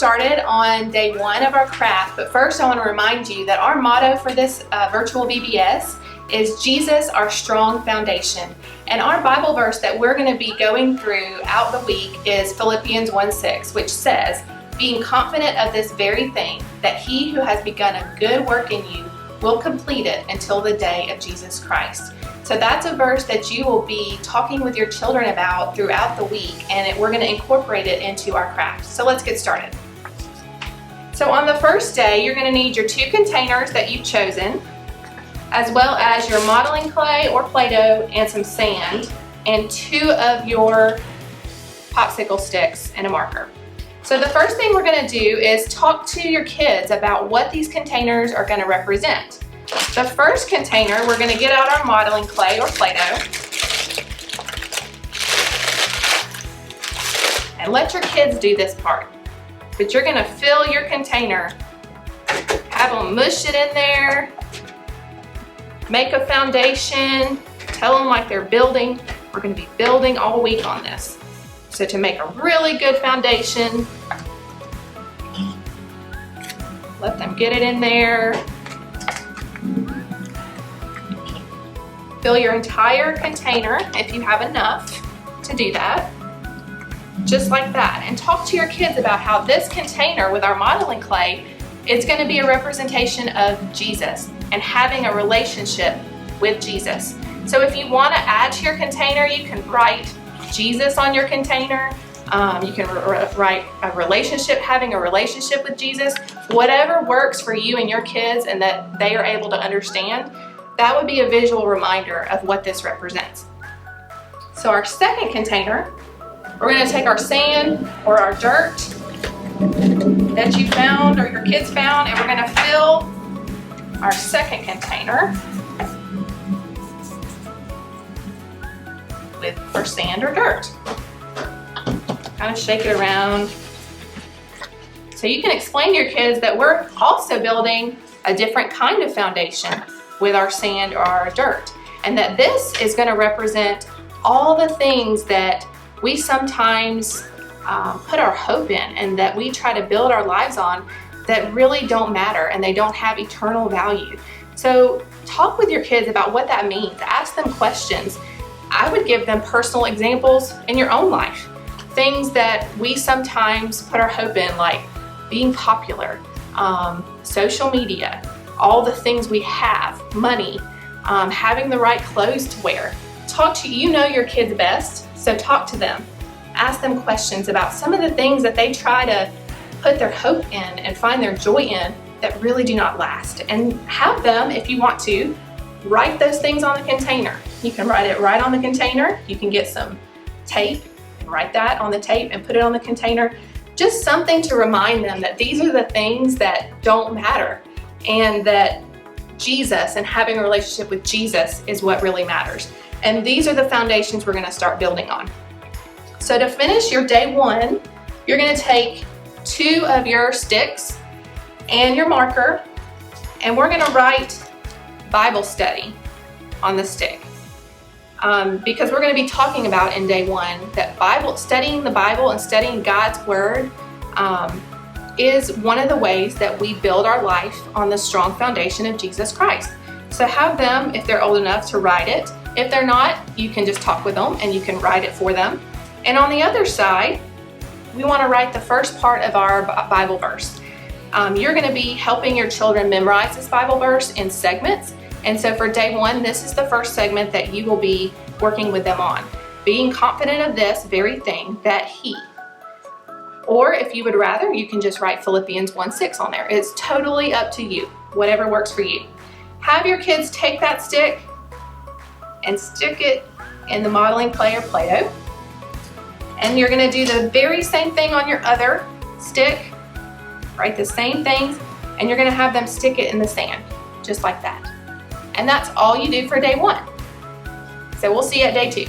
started on day 1 of our craft, but first I want to remind you that our motto for this virtual VBS is Jesus, our strong foundation. And our Bible verse that we're going to be going throughout the week is Philippians 1:6, which says, being confident of this very thing, that he who has begun a good work in you will complete it until the day of Jesus Christ. So that's a verse that you will be talking with your children about throughout the week, and we're going to incorporate it into our craft. So let's get started. So on the first day, you're going to need your 2 containers that you've chosen, as well as your modeling clay or Play-Doh and some sand, and 2 of your popsicle sticks and a marker. So the first thing we're going to do is talk to your kids about what these containers are going to represent. The first container, we're going to get out our modeling clay or Play-Doh and let your kids do this part. But you're going to fill your container, have them mush it in there, make a foundation, tell them like they're building. We're going to be building all week on this. So to make a really good foundation, let them get it in there. Fill your entire container if you have enough to do that, just like that. And talk to your kids about how this container with our modeling clay is going to be a representation of Jesus and having a relationship with Jesus. So if you want to add to your container, you can write Jesus on your container. You can write a relationship, having a relationship with Jesus. Whatever works for you and your kids and that they are able to understand, that would be a visual reminder of what this represents. So our second container, we're going to take our sand or our dirt that you found or your kids found, and we're going to fill our second container with our sand or dirt. Kind of shake it around. So you can explain to your kids that we're also building a different kind of foundation with our sand or our dirt, and that this is going to represent all the things that we sometimes put our hope in and that we try to build our lives on that really don't matter and they don't have eternal value. So talk with your kids about what that means. Ask them questions. I would give them personal examples in your own life. Things that we sometimes put our hope in, like being popular, social media, all the things we have, money, having the right clothes to wear. You know your kids best, so talk to them. Ask them questions about some of the things that they try to put their hope in and find their joy in that really do not last. And have them, if you want to, write those things on the container. You can write it right on the container. You can get some tape and write that on the tape and put it on the container. Just something to remind them that these are the things that don't matter and that Jesus and having a relationship with Jesus is what really matters. And these are the foundations we're going to start building on. So to finish your day 1, you're going to take 2 of your sticks and your marker, and we're going to write Bible study on the stick. Because we're going to be talking about in day 1 that studying the Bible and studying God's Word is one of the ways that we build our life on the strong foundation of Jesus Christ. So have them, if they're old enough, to write it. If they're not, you can just talk with them and you can write it for them. And on the other side, we want to write the first part of our Bible verse. You're going to be helping your children memorize this Bible verse in segments. And so for day 1, this is the first segment that you will be working with them on. Being confident of this very thing, that he. Or if you would rather, you can just write Philippians 1:6 on there. It's totally up to you, whatever works for you. Have your kids take that stick and stick it in the modeling clay or Play-Doh. And you're going to do the very same thing on your other stick. Write the same things, and you're going to have them stick it in the sand, just like that. And that's all you do for day 1. So we'll see you at day 2.